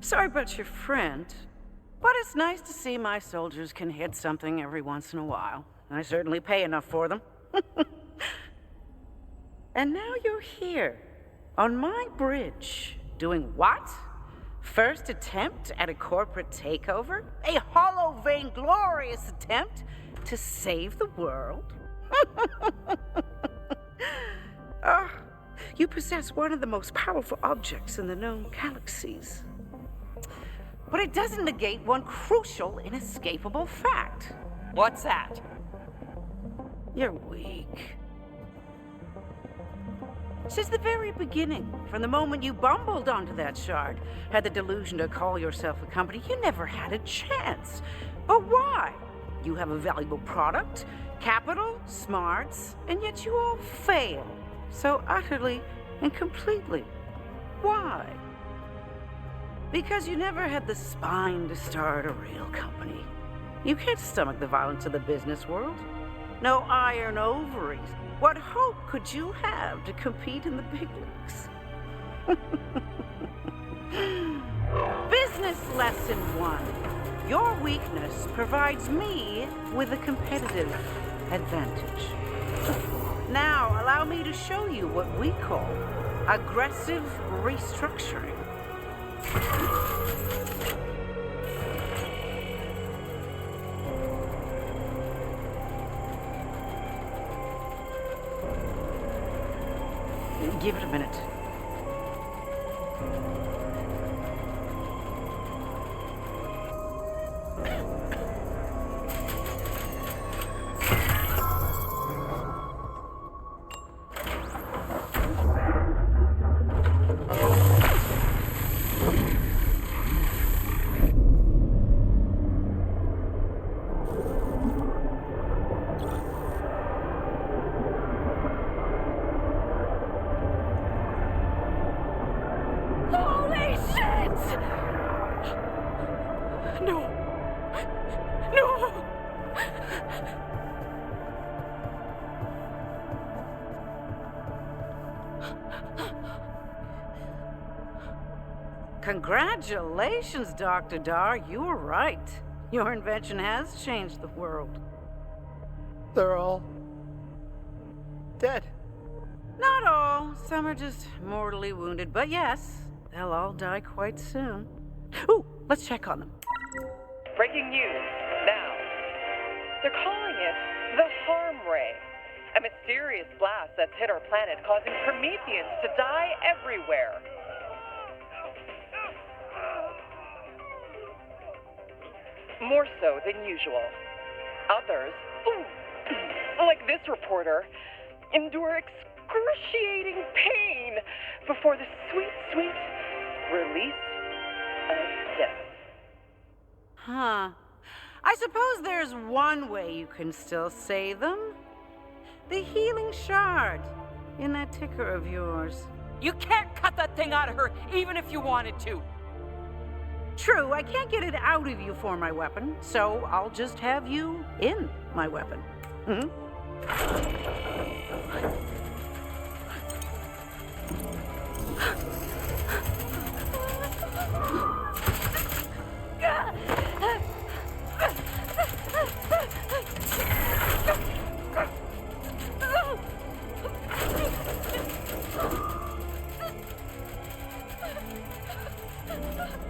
Sorry about your friend, but it's nice to see my soldiers can hit something every once in a while. I certainly pay enough for them. And now you're here, on my bridge, doing what? First attempt at a corporate takeover? A hollow, vainglorious attempt to save the world? You possess one of the most powerful objects in the known galaxies. But it doesn't negate one crucial, inescapable fact. What's that? You're weak. Since the very beginning, from the moment you bumbled onto that shard, had the delusion to call yourself a company, you never had a chance. But why? You have a valuable product, capital, smarts, and yet you all fail so utterly and completely. Why? Because you never had the spine to start a real company. You can't stomach the violence of the business world. No iron ovaries. What hope could you have to compete in the big leagues? Business lesson 1. Your weakness provides me with a competitive advantage. Now, allow me to show you what we call aggressive restructuring. Give it a minute. Congratulations, Dr. Dar. You were right. Your invention has changed the world. They're all dead. Not all. Some are just mortally wounded. But yes, they'll all die quite soon. Ooh, let's check on them. Breaking news, now. They're calling it the Harm Ray. A mysterious blast that's hit our planet, causing Prometheans to die everywhere. More so than usual. Others, like this reporter, endure excruciating pain before the sweet, sweet release of death. Huh. I suppose there's one way you can still save them. The healing shard in that ticker of yours. You can't cut that thing out of her, even if you wanted to. True, I can't get it out of you for my weapon, so I'll just have you in my weapon.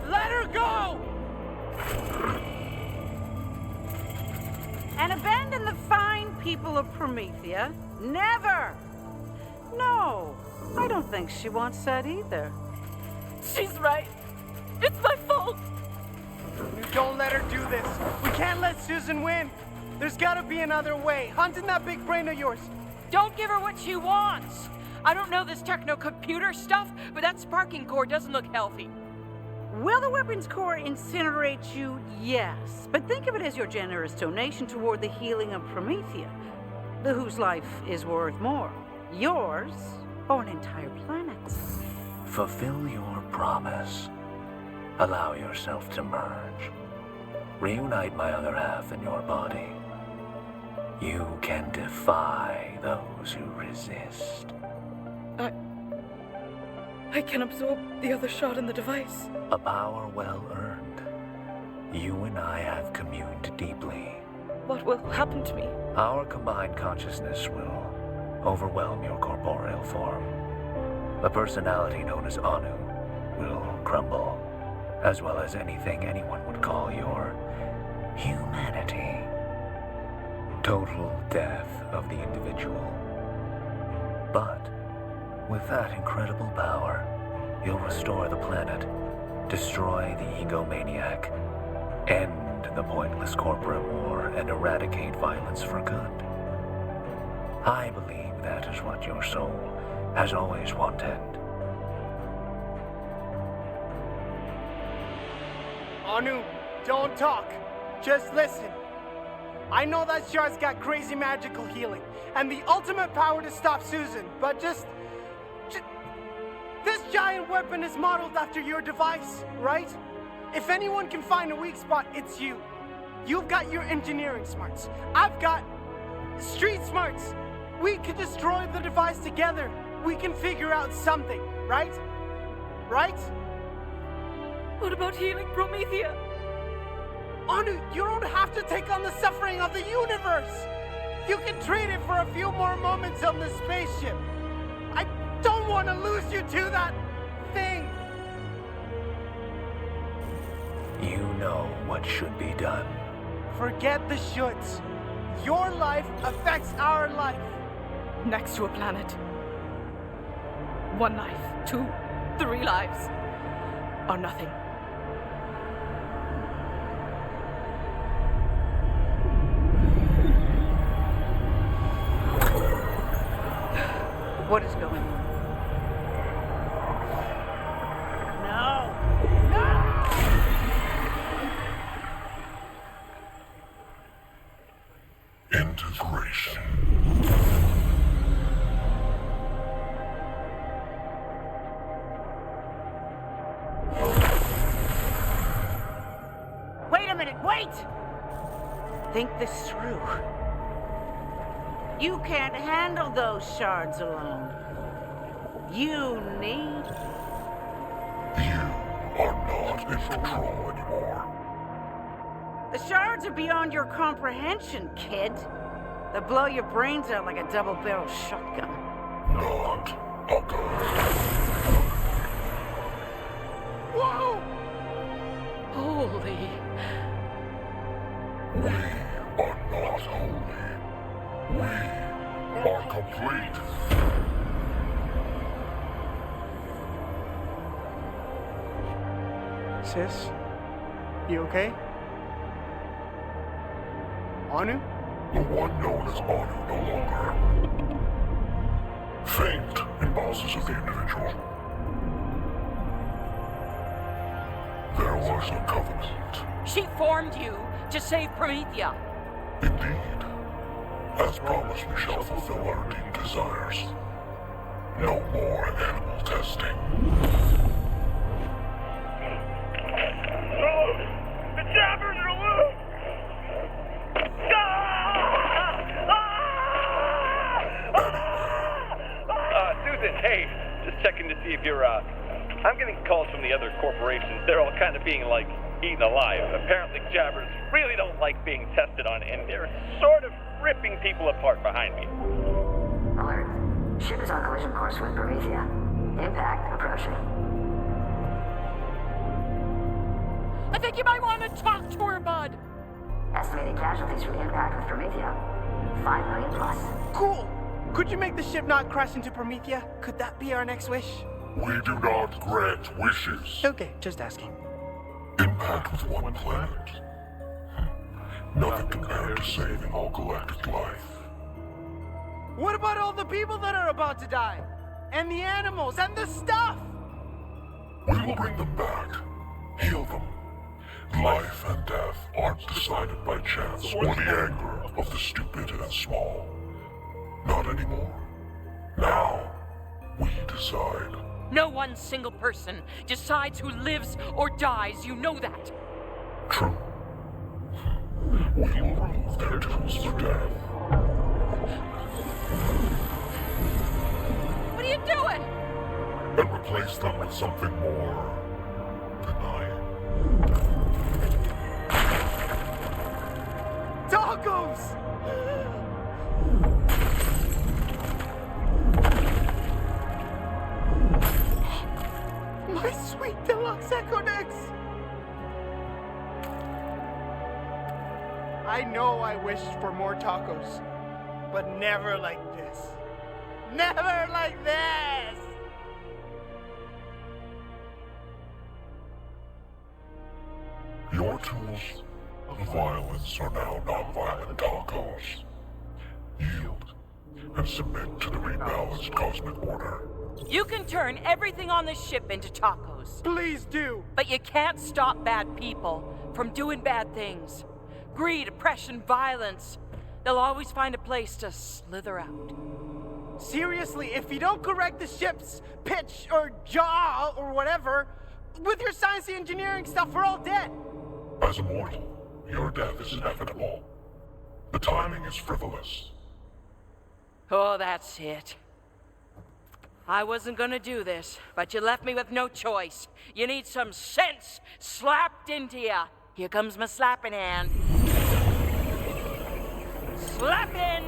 Let her go! And abandon the fine people of Promethea? Never! No, I don't think she wants that either. She's right. It's my fault. Don't let her do this. We can't let Susan win. There's gotta be another way. Hunt in that big brain of yours. Don't give her what she wants. I don't know this techno-computer stuff, but that sparking core doesn't look healthy. Will the weapons core incinerate you? Yes. But think of it as your generous donation toward the healing of Promethea, the whose life is worth more. Yours or an entire planet. Fulfill your promise. Allow yourself to merge. Reunite my other half in your body. You can defy those who resist. I can absorb the other shard in the device. A power well earned. You and I have communed deeply. What will happen to me? Our combined consciousness will overwhelm your corporeal form. The personality known as Anu will crumble, as well as anything anyone would call your humanity. Total death of the individual. But with that incredible power, you'll restore the planet, destroy the egomaniac, end the pointless corporate war, and eradicate violence for good. I believe that is what your soul has always wanted. Anu, don't talk. Just listen. I know that shard's got crazy magical healing and the ultimate power to stop Susan, but just this giant weapon is modeled after your device, right? If anyone can find a weak spot, it's you. You've got your engineering smarts. I've got street smarts. We can destroy the device together. We can figure out something, right? Right? What about healing Promethea? Anu, you don't have to take on the suffering of the universe. You can trade it for a few more moments on the spaceship. I don't want to lose you to that thing. You know what should be done. Forget the shoulds. Your life affects our life. Next to a planet. 1 life, 2, 3 lives, or nothing. What is going on? No! Integration. Wait a minute, wait! Think this through. You can't handle those shards alone. You need... You are not in control anymore. The shards are beyond your comprehension, kid. They'll blow your brains out like a double-barrel shotgun. Not a gun. Whoa! Holy. We are not holy. We are complete. Sis, you okay? Anu? The one known as Anu no longer. Faint embosses of the individual. There was a covenant. She formed you to save Promethea. Indeed. As promised, we shall fulfill our deep desires. No more animal testing. The jabbers are loose! Susan, hey, just checking to see if you're, I'm getting calls from the other corporations. They're all kind of being, like, eaten alive. Apparently jabbers really don't like being tested on, and they're sort of ripping people apart behind me. Alert. Ship is on collision course with Promethea. Impact approaching. I think you might want to talk to her, bud. Estimated casualties from impact with Promethea. 5 million plus. Cool! Could you make the ship not crash into Promethea? Could that be our next wish? We do not grant wishes. Okay, just asking. Impact with one planet. Nothing compared to saving all galactic life. What about all the people that are about to die? And the animals and the stuff? We will bring them back. Heal them. Life and death aren't decided by chance or the anger of the stupid and small. Not anymore. Now, we decide. No one single person decides who lives or dies. You know that. True. We will remove their tools for death. What are you doing? and replace them with something more benign. Tacos! My sweet deluxe Echo Necks! I know I wished for more tacos, but never like this. Never like this! Your tools of violence are now non-violent tacos. Yield and submit to the rebalanced cosmic order. You can turn everything on the ship into tacos. Please do! But you can't stop bad people from doing bad things. Greed, oppression, violence. They'll always find a place to slither out. Seriously, if you don't correct the ship's pitch or jaw or whatever, with your science and engineering stuff, we're all dead. As a mortal, your death is inevitable. The timing is frivolous. Oh, that's it. I wasn't gonna do this, but you left me with no choice. You need some sense slapped into you. Here comes my slapping hand. Slapping!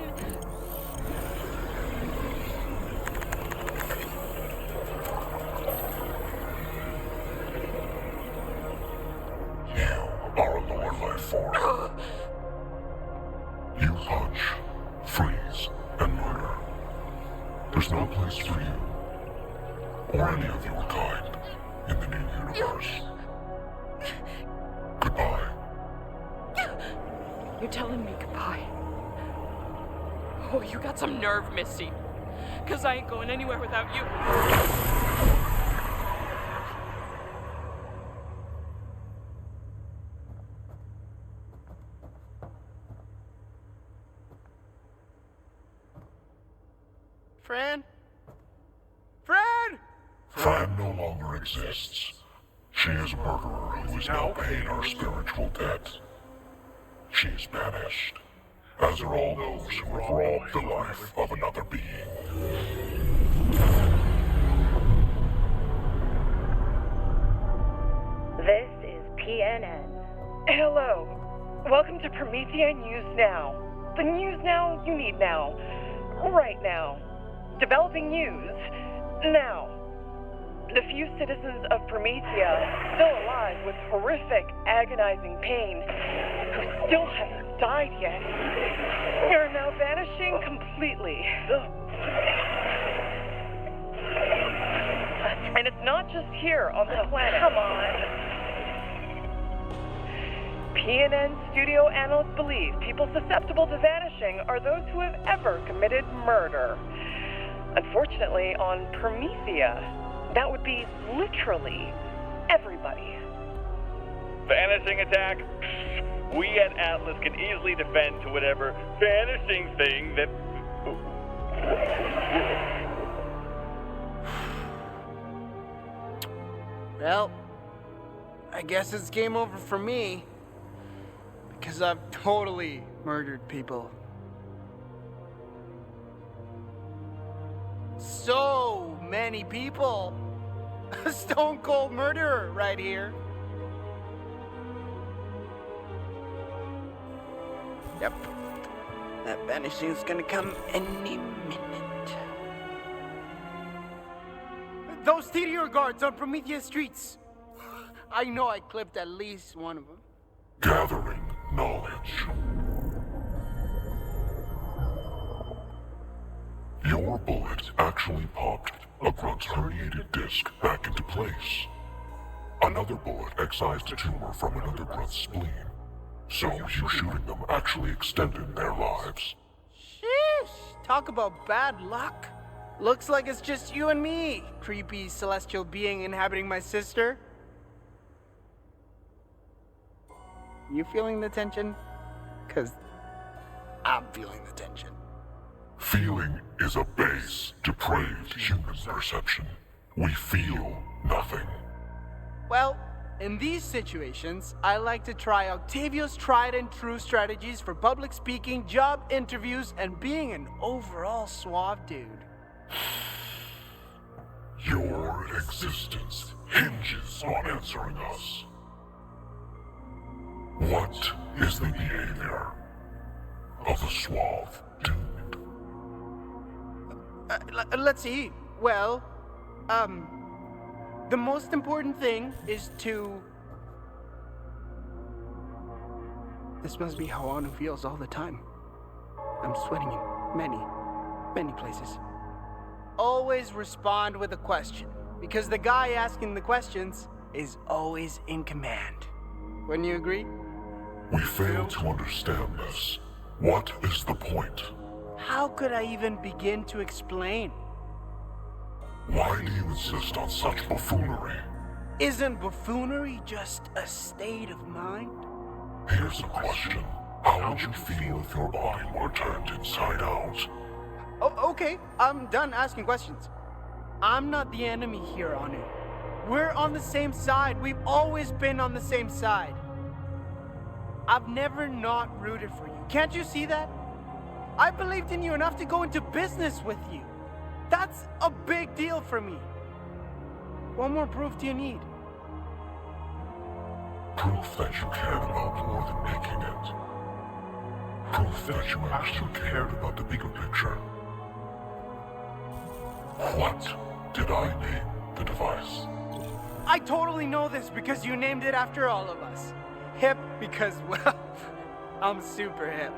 You are a lower life form. You punch, freeze, and murder. There's no place for you, or any of your kind, in the new universe. Goodbye. You're telling me goodbye. Oh, you got some nerve, Missy. 'Cause I ain't going anywhere without you. Fran? Fran! Fran no longer exists. She is a murderer who is now paying our spiritual debt. She is banished, as are all those who have robbed the life of another being. This is PNN. Hello. Welcome to Promethea News Now. The news now you need now. Right now. Developing news. Now. The few citizens of Promethea still alive with horrific, agonizing pain, who still haven't died yet, are now vanishing completely. And it's not just here on the planet. Come on. PNN studio analysts believe people susceptible to vanishing are those who have ever committed murder. Unfortunately, on Promethea, that would be literally everybody. Vanishing attack? We at Atlas can easily defend to whatever vanishing thing that... Well, I guess it's game over for me. Because I've totally murdered people. So many people. A stone cold murderer right here. Yep. That vanishing's gonna come any minute. Those TDR guards on Promethea streets. I know I clipped at least one of them. Gathering knowledge. Your bullet actually popped a grunt's herniated disc back into place. Another bullet excised a tumor from another grunt's spleen. So you shooting them actually extended their lives. Sheesh! Talk about bad luck. Looks like it's just you and me, creepy celestial being inhabiting my sister. You feeling the tension? 'Cause I'm feeling the tension. Feeling is a base, depraved human perception. We feel nothing. Well, in these situations, I like to try Octavio's tried and true strategies for public speaking, job interviews, and being an overall suave dude. You're existence hinges on answering us. What is the behavior of the suave dude? Let's see. Well, the most important thing is to... This must be how Anu feels all the time. I'm sweating in many places. Always respond with a question, because the guy asking the questions is always in command. Wouldn't you agree? We fail to understand this. What is the point? How could I even begin to explain? Why do you insist on such buffoonery? Isn't buffoonery just a state of mind? Here's a question. How would you feel if your body were turned inside out? Oh, okay, I'm done asking questions. I'm not the enemy here, Anu. We're on the same side. We've always been on the same side. I've never not rooted for you. Can't you see that? I believed in you enough to go into business with you. That's a big deal for me. What more proof do you need? Proof that you cared about more than making it. Proof that you actually cared about the bigger picture. What did I name the device? I totally know this because you named it after all of us. Hip because, well, I'm super hip.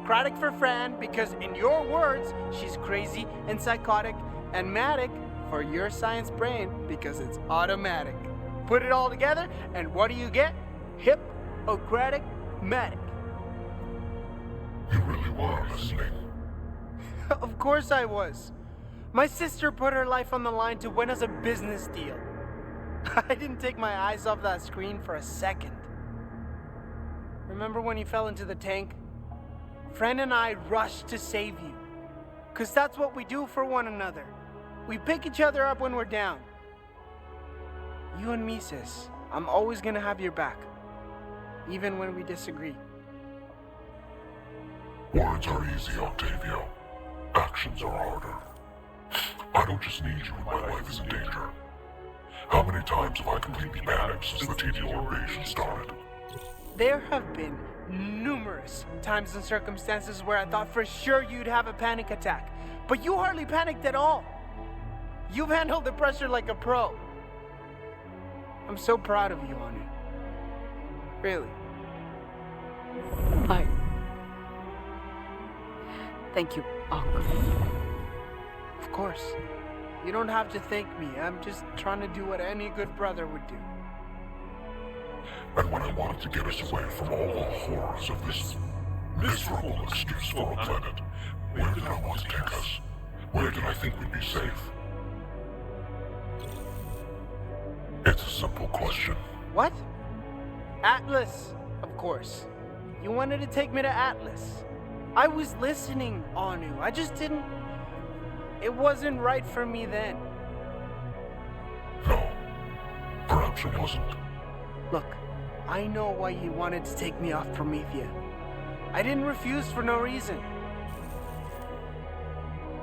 Craddock for Fran because, in your words, she's crazy and psychotic. And Matic for your science brain because it's automatic. Put it all together, and what do you get? Hippocratic Matic. You really were listening. Of course I was. My sister put her life on the line to win us a business deal. I didn't take my eyes off that screen for a second. Remember when you fell into the tank? Fran and I rushed to save you. 'Cause that's what we do for one another. We pick each other up when we're down. You and me, sis. I'm always gonna have your back. Even when we disagree. Words are easy, Octavio. Actions are harder. I don't just need you when my life is in danger. How many times have I completely panicked since the TDO invasion started? There have been numerous times and circumstances where I thought for sure you'd have a panic attack, but you hardly panicked at all. You've handled the pressure like a pro. I'm so proud of you, Anu. Really. Thank you, Unc. Of course. You don't have to thank me. I'm just trying to do what any good brother would do. And when I wanted to get us away from all the horrors of this miserable excuse for a planet, where did I want to take us? Where did I think we'd be safe? It's a simple question. What? Atlas, of course. You wanted to take me to Atlas. I was listening, Anu. I just didn't... It wasn't right for me then. No. Perhaps it wasn't. Look, I know why you wanted to take me off Promethea. I didn't refuse for no reason.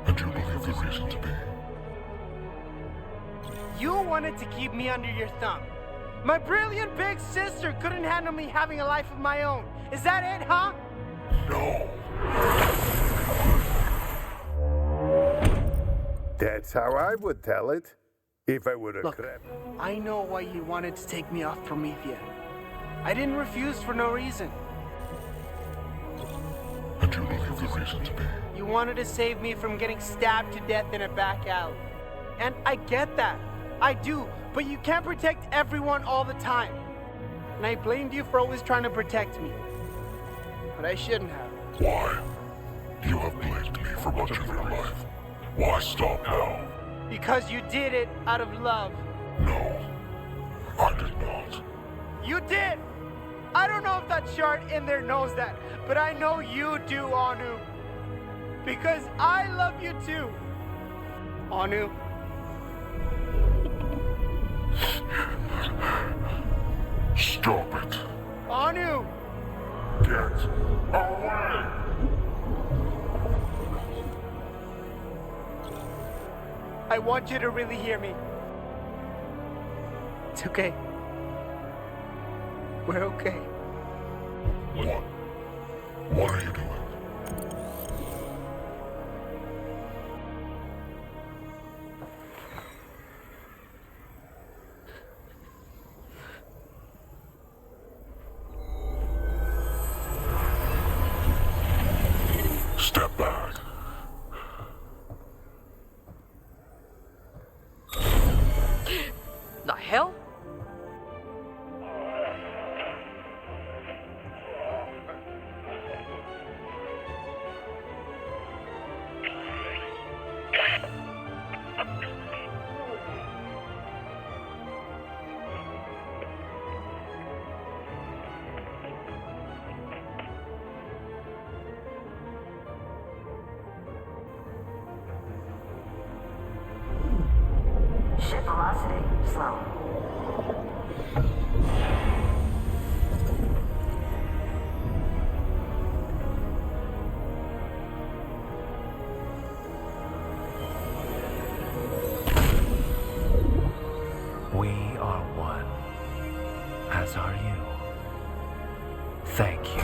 And you believe the reason to be? You wanted to keep me under your thumb. My brilliant big sister couldn't handle me having a life of my own. Is that it, huh? No. That's how I would tell it. If I would have Look, I know why you wanted to take me off Promethea. I didn't refuse for no reason. And you believe the reason to be? You wanted to save me from getting stabbed to death in a back alley. And I get that. I do. But you can't protect everyone all the time. And I blamed you for always trying to protect me. But I shouldn't have. Why? You have blamed me for much of your life. Why stop now? Because you did it out of love. No, I did not. You did! I don't know if that shard in there knows that, but I know you do, Anu. Because I love you too. Anu. Stop it. Anu! Get away! I want you to really hear me. It's okay. We're okay. What are you doing? Step back. The hell? Ship velocity slow. We are one, as are you. Thank you.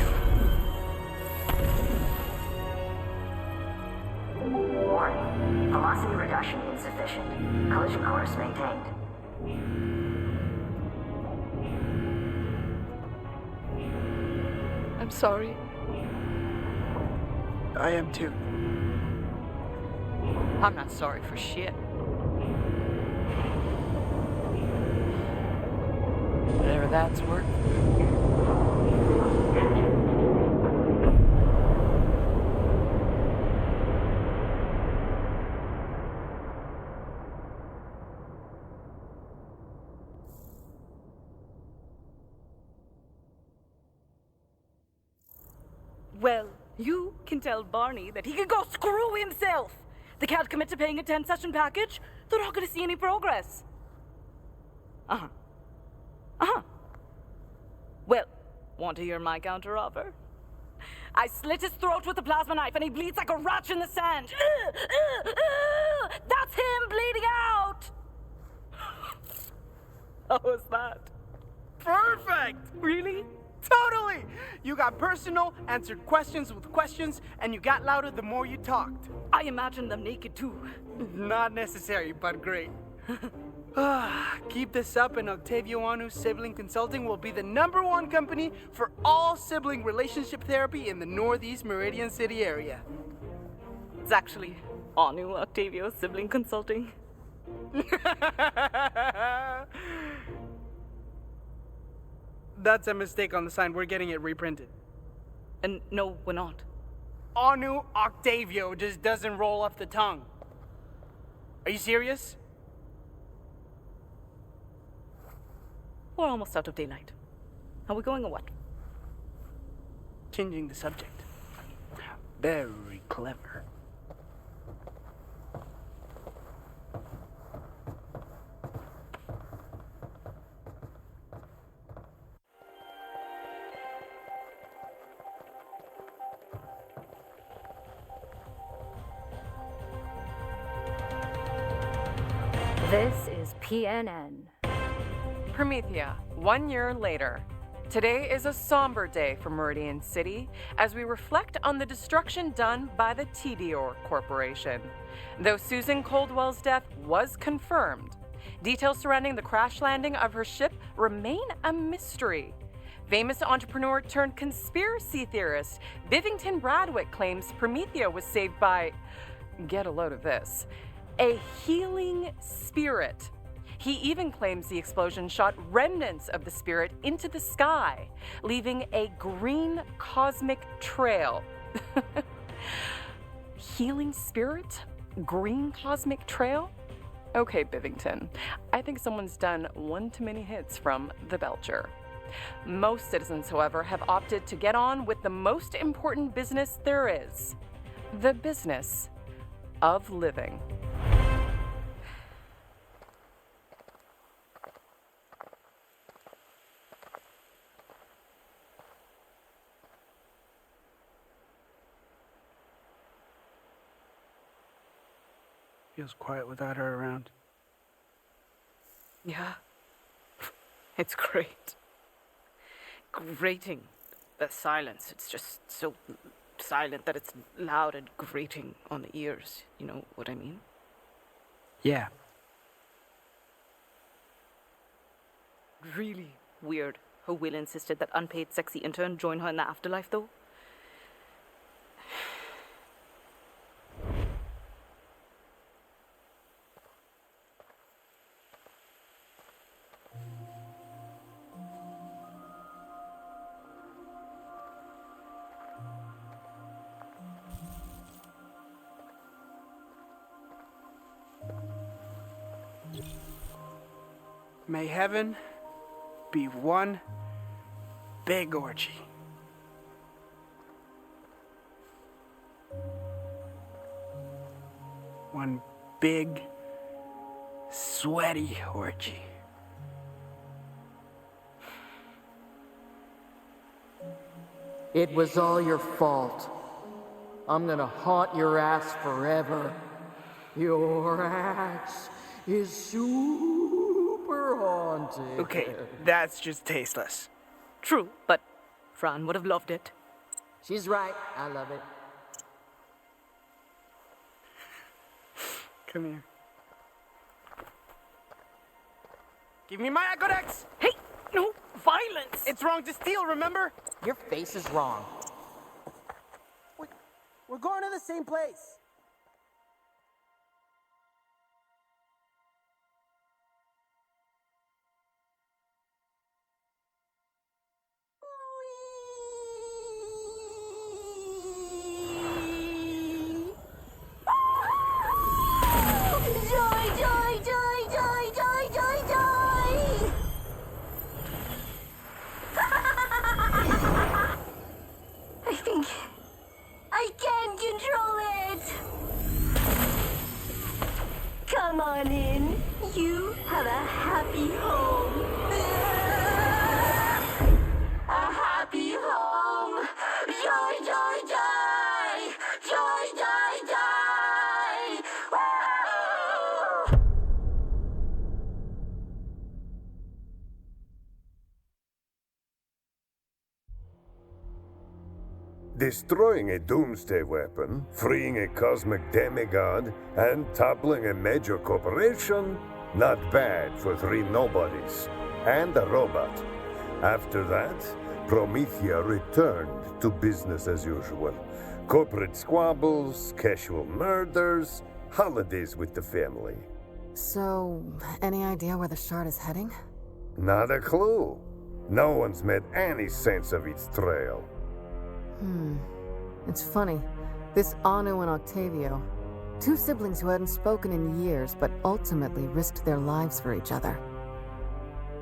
Warning. Velocity reduction insufficient. Collision course maintained. I'm sorry. I am too. I'm not sorry for shit. Whatever that's worth. Well, you can tell Barney that he can go screw himself. They can't commit to paying a 10-session package. They're not going to see any progress. Uh-huh. Uh-huh. Well, want to hear my counteroffer? I slit his throat with a plasma knife and he bleeds like a rat in the sand. That's him bleeding out! How was that? Perfect! Really? Totally! You got personal, answered questions with questions, and you got louder the more you talked. I imagined them naked too. Not necessary, but great. Keep this up and Octavio Anu Sibling Consulting will be the #1 company for all sibling relationship therapy in the Northeast Meridian City area. It's actually Anu Octavio Sibling Consulting. That's a mistake on the sign. We're getting it reprinted. And no, we're not. Anu Octavio just doesn't roll off the tongue. Are you serious? We're almost out of daylight. Are we going or what? Changing the subject. Very clever. This is PNN. Promethea, 1 year later. Today is a somber day for Meridian City as we reflect on the destruction done by the Dior Corporation. Though Susan Coldwell's death was confirmed, details surrounding the crash landing of her ship remain a mystery. Famous entrepreneur turned conspiracy theorist Bivington Bradwick claims Promethea was saved by, get a load of this, a healing spirit. He even claims the explosion shot remnants of the spirit into the sky, leaving a green cosmic trail. Healing spirit? Green cosmic trail? Okay, Bivington. I think someone's done one too many hits from the Belcher. Most citizens, however, have opted to get on with the most important business there is: the business of living. Feels quiet without her around. Yeah. It's great. Grating. The silence. It's just so silent that it's loud and grating on the ears. You know what I mean? Yeah. Really weird how Will insisted that unpaid sexy intern join her in the afterlife, though. May heaven be one big orgy. One big, sweaty orgy. It was all your fault. I'm gonna haunt your ass forever. Your ass is super haunted. Okay, that's just tasteless. True, but Fran would have loved it. She's right. I love it. Come here. Give me my Ecodex! Hey, no violence! It's wrong to steal, remember? Your face is wrong. We're going to the same place. I think I can control it. Come on in. You have a happy home. A happy home. Joy, joy, joy. Joy, joy, joy. Woo! Destroying a doomsday weapon, freeing a cosmic demigod, and toppling a major corporation? Not bad for three nobodies. And a robot. After that, Promethea returned to business as usual. Corporate squabbles, casual murders, holidays with the family. So, any idea where the shard is heading? Not a clue. No one's made any sense of its trail. It's funny. This Anu and Octavio, two siblings who hadn't spoken in years, but ultimately risked their lives for each other.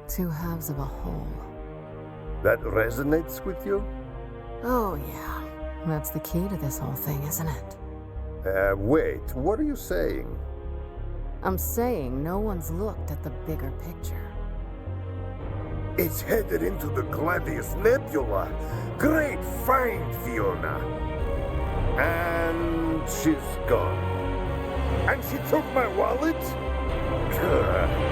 Two halves of a whole. That resonates with you? Oh, yeah. That's the key to this whole thing, isn't it? Wait, what are you saying? I'm saying no one's looked at the bigger picture. It's headed into the Gladius Nebula. Great find, Fiona. And she's gone. And she took my wallet? Ugh.